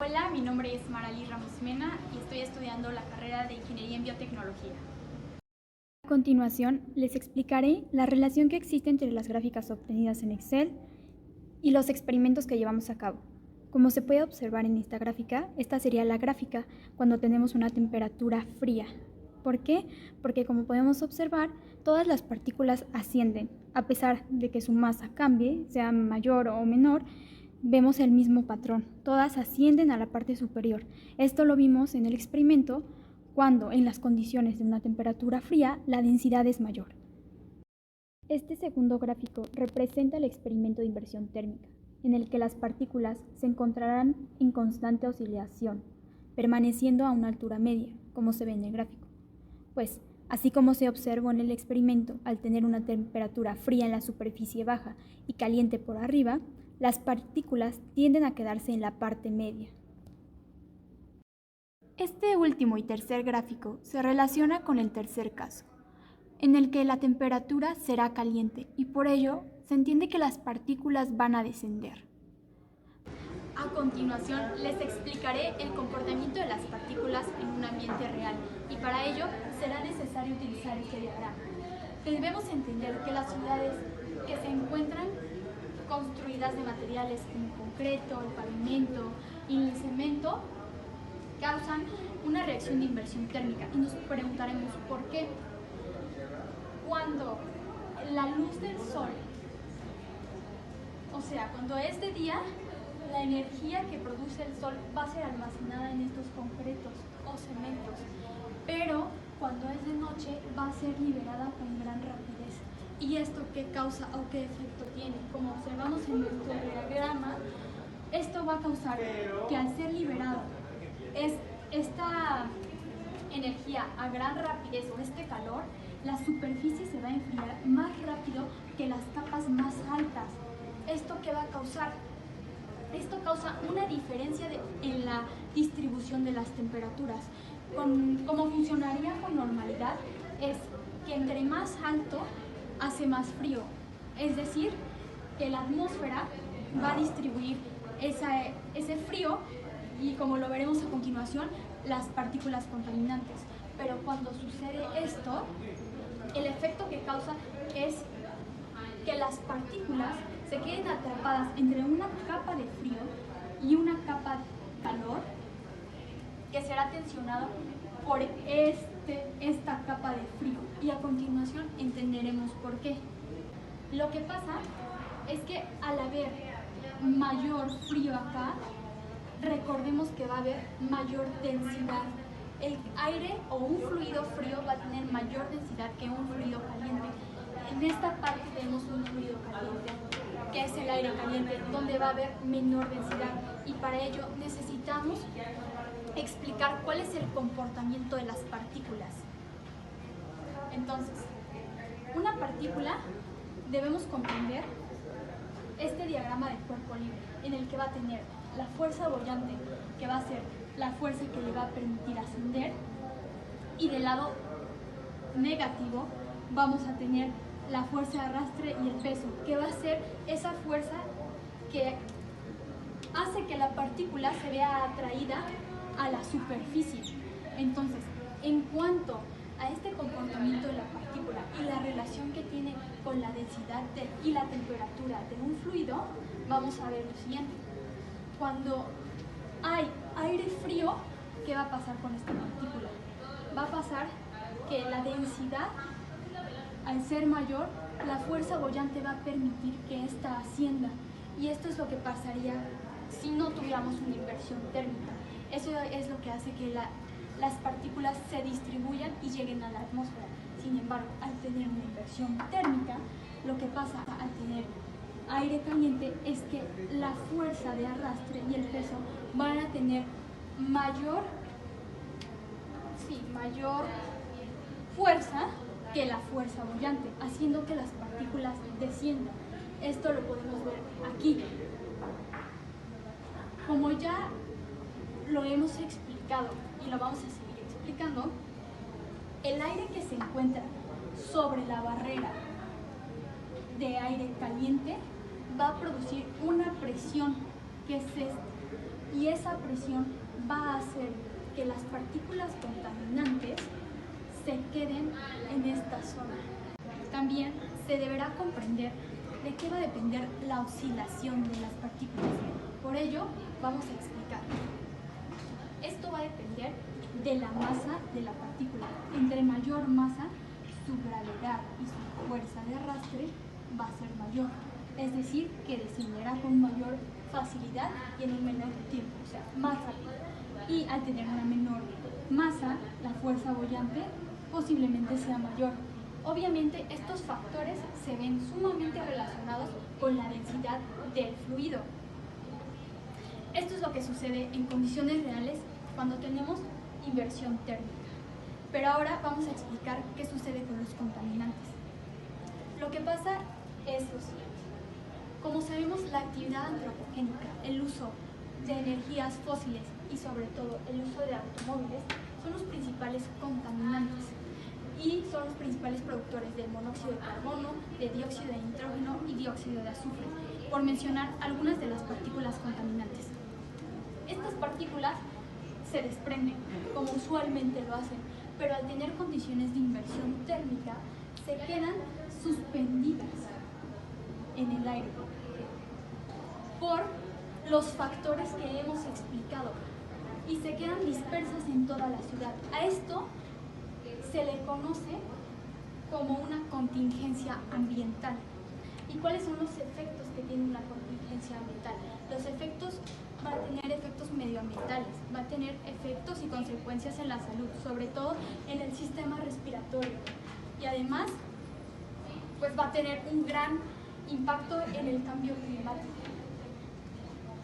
Hola, mi nombre es Maralí Ramos Mena y estoy estudiando la carrera de Ingeniería en Biotecnología. A continuación, les explicaré la relación que existe entre las gráficas obtenidas en Excel y los experimentos que llevamos a cabo. Como se puede observar en esta gráfica, esta sería la gráfica cuando tenemos una temperatura fría. ¿Por qué? Porque como podemos observar, todas las partículas ascienden. A pesar de que su masa cambie, sea mayor o menor, vemos el mismo patrón. Todas ascienden a la parte superior. Esto lo vimos en el experimento cuando en las condiciones de una temperatura fría la densidad es mayor. Este segundo gráfico representa el experimento de inversión térmica, en el que las partículas se encontrarán en constante oscilación, permaneciendo a una altura media, como se ve en el gráfico. Pues, así como se observó en el experimento, al tener una temperatura fría en la superficie baja y caliente por arriba, las partículas tienden a quedarse en la parte media. Este último y tercer gráfico se relaciona con el tercer caso, en el que la temperatura será caliente y por ello se entiende que las partículas van a descender. A continuación, les explicaré el comportamiento de las partículas en un ambiente real y para ello será necesario utilizar este diagrama. Debemos entender que las ciudades que se encuentran construidas de materiales como el concreto, el pavimento y el cemento causan una reacción de inversión térmica y nos preguntaremos por qué. Cuando la luz del sol, o sea, cuando es de día, la energía que produce el sol va a ser almacenada en estos concretos o cementos, pero cuando es de noche va a ser liberada con gran rapidez. ¿Y esto qué causa o qué efecto tiene? Como observamos en nuestro diagrama, esto va a causar que al ser liberado esta energía a gran rapidez o este calor, la superficie se va a enfriar más rápido que las capas más altas. ¿Esto qué va a causar? Esto causa una diferencia en la distribución de las temperaturas. Como funcionaría con normalidad es que entre más alto hace más frío, es decir, que la atmósfera va a distribuir ese frío y, como lo veremos a continuación, las partículas contaminantes. Pero cuando sucede esto, el efecto que causa es que las partículas se queden atrapadas entre una capa de frío y una capa de calor que será tensionado por esta capa de frío. Y a continuación entenderemos por qué. Lo que pasa es que al haber mayor frío acá, recordemos que va a haber mayor densidad. El aire o un fluido frío va a tener mayor densidad que un fluido caliente. En esta parte tenemos un fluido caliente, que es el aire caliente, donde va a haber menor densidad. Y para ello necesitamos explicar cuál es el comportamiento de las partículas. Entonces, una partícula debemos comprender este diagrama de cuerpo libre, en el que va a tener la fuerza boyante, que va a ser la fuerza que le va a permitir ascender, y del lado negativo vamos a tener la fuerza de arrastre y el peso, que va a ser esa fuerza que hace que la partícula se vea atraída a la superficie. Entonces, en cuanto a este comportamiento de la partícula y la relación que tiene con la densidad y la temperatura de un fluido, vamos a ver lo siguiente. Cuando hay aire frío, ¿qué va a pasar con esta partícula? Va a pasar que la densidad, al ser mayor, la fuerza boyante va a permitir que ésta ascienda. Y esto es lo que pasaría si no tuviéramos una inversión térmica. Eso es lo que hace que las partículas se distribuyan y lleguen a la atmósfera. Sin embargo, al tener una inversión térmica, lo que pasa al tener aire caliente es que la fuerza de arrastre y el peso van a tener mayor fuerza que la fuerza boyante, haciendo que las partículas desciendan. Esto lo podemos ver aquí. Como ya lo hemos explicado y lo vamos a seguir explicando, el aire que se encuentra sobre la barrera de aire caliente va a producir una presión, que es esta. y esa presión va a hacer que las partículas contaminantes se queden en esta zona. También se deberá comprender de qué va a depender la oscilación de las partículas. Por ello, vamos a explicar. Esto va a depender de la masa de la partícula. Entre mayor masa, su gravedad y su fuerza de arrastre va a ser mayor. Es decir, que descenderá con mayor facilidad y en un menor tiempo, o sea, más rápido. Y al tener una menor masa, la fuerza boyante posiblemente sea mayor. Obviamente, estos factores se ven sumamente relacionados con la densidad del fluido. Esto es lo que sucede en condiciones reales cuando tenemos inversión térmica. Pero ahora vamos a explicar qué sucede con los contaminantes. Lo que pasa es lo siguiente. Como sabemos, la actividad antropogénica, el uso de energías fósiles y sobre todo el uso de automóviles son los principales contaminantes y son los principales productores del monóxido de carbono, de dióxido de nitrógeno y dióxido de azufre, por mencionar algunas de las partículas contaminantes. Estas partículas se desprenden, como usualmente lo hacen, pero al tener condiciones de inversión térmica, se quedan suspendidas en el aire por los factores que hemos explicado y se quedan dispersas en toda la ciudad. A esto se le conoce como una contingencia ambiental. ¿Y cuáles son los efectos que tiene una contingencia ambiental? Los efectos van a tener efectos medioambientales, va a tener efectos y consecuencias en la salud, sobre todo en el sistema respiratorio. Y además, pues va a tener un gran impacto en el cambio climático,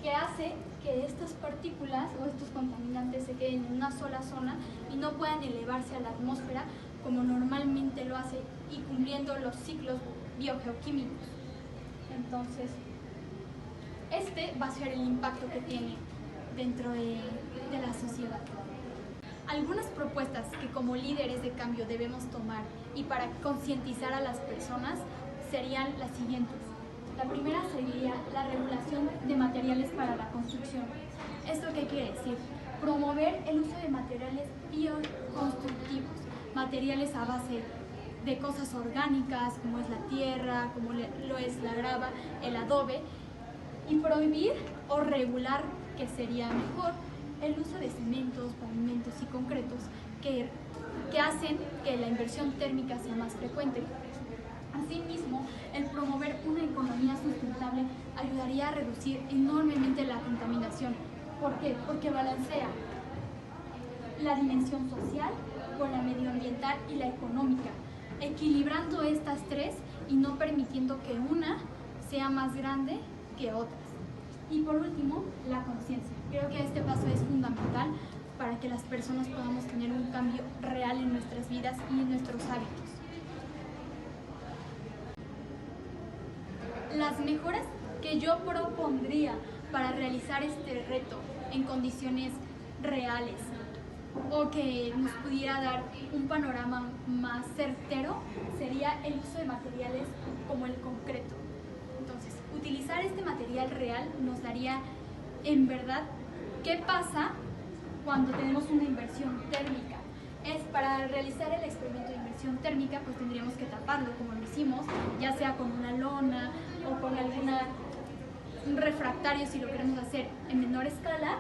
que hace que estas partículas o estos contaminantes se queden en una sola zona y no puedan elevarse a la atmósfera como normalmente lo hace y cumpliendo los ciclos biogeoquímicos. Entonces, este va a ser el impacto que tiene dentro de la sociedad. Algunas propuestas que como líderes de cambio debemos tomar y para concientizar a las personas serían las siguientes. La primera sería la regulación de materiales para la construcción. ¿Esto qué quiere decir? Promover el uso de materiales bioconstructivos, materiales a base de cosas orgánicas, como es la tierra, como lo es la grava, el adobe, y prohibir o regular, que sería mejor, el uso de cementos, pavimentos y concretos que hacen que la inversión térmica sea más frecuente. Asimismo, el promover una economía sustentable ayudaría a reducir enormemente la contaminación. ¿Por qué? Porque balancea la dimensión social con la medioambiental y la económica, equilibrando estas tres y no permitiendo que una sea más grande que otras. Y por último, la conciencia. Creo que este paso es fundamental para que las personas podamos tener un cambio real en nuestras vidas y en nuestros hábitos. Las mejoras que yo propondría para realizar este reto en condiciones reales o que nos pudiera dar un panorama más certero sería el uso de materiales como el concreto. Entonces, utilizar este material real nos daría en verdad qué pasa cuando tenemos una inversión térmica. Para realizar el experimento de inversión térmica, pues tendríamos que taparlo como lo hicimos, ya sea con una lona o con un refractario si lo queremos hacer en menor escala,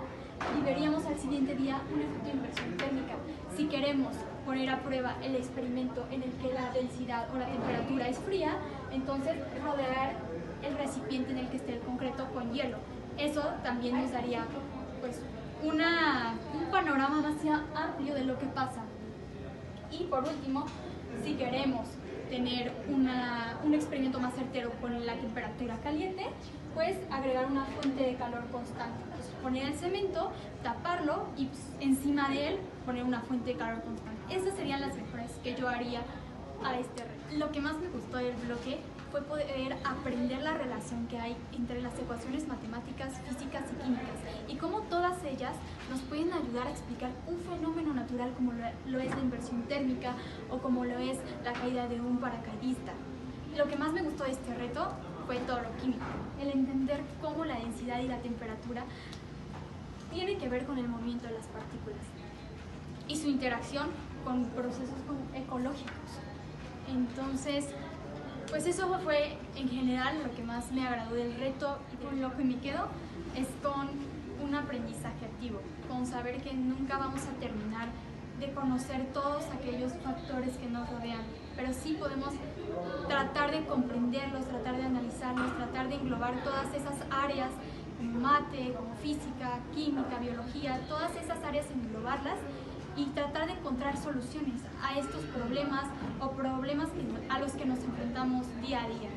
y veríamos al siguiente día un efecto de inversión térmica. Si queremos poner a prueba el experimento en el que la densidad o la temperatura es fría, entonces rodear el recipiente en el que esté el concreto con hielo. Eso también nos daría pues un panorama más amplio de lo que pasa. Y por último, si queremos tener un experimento más certero con la temperatura caliente, pues agregar una fuente de calor constante. Pues poner el cemento, taparlo y encima de él poner una fuente de calor constante. Esas serían las mejoras que yo haría a este reto. Lo que más me gustó del bloque fue poder aprender la relación que hay entre las ecuaciones matemáticas, físicas y químicas y cómo todas ellas nos pueden ayudar a explicar un fenómeno natural como lo es la inversión térmica o como lo es la caída de un paracaidista. Lo que más me gustó de este reto fue todo lo químico, el entender cómo la densidad y la temperatura tiene que ver con el movimiento de las partículas y su interacción con procesos ecológicos. Entonces, pues eso fue en general lo que más me agradó del reto, y con lo que me quedo es con un aprendizaje activo, con saber que nunca vamos a terminar de conocer todos aquellos factores que nos rodean, pero sí podemos tratar de comprenderlos, tratar de analizarlos, tratar de englobar todas esas áreas como mate, como física, química, biología, todas esas áreas, englobarlas y tratar de encontrar soluciones a estos problemas o problemas a los que nos enfrentamos día a día.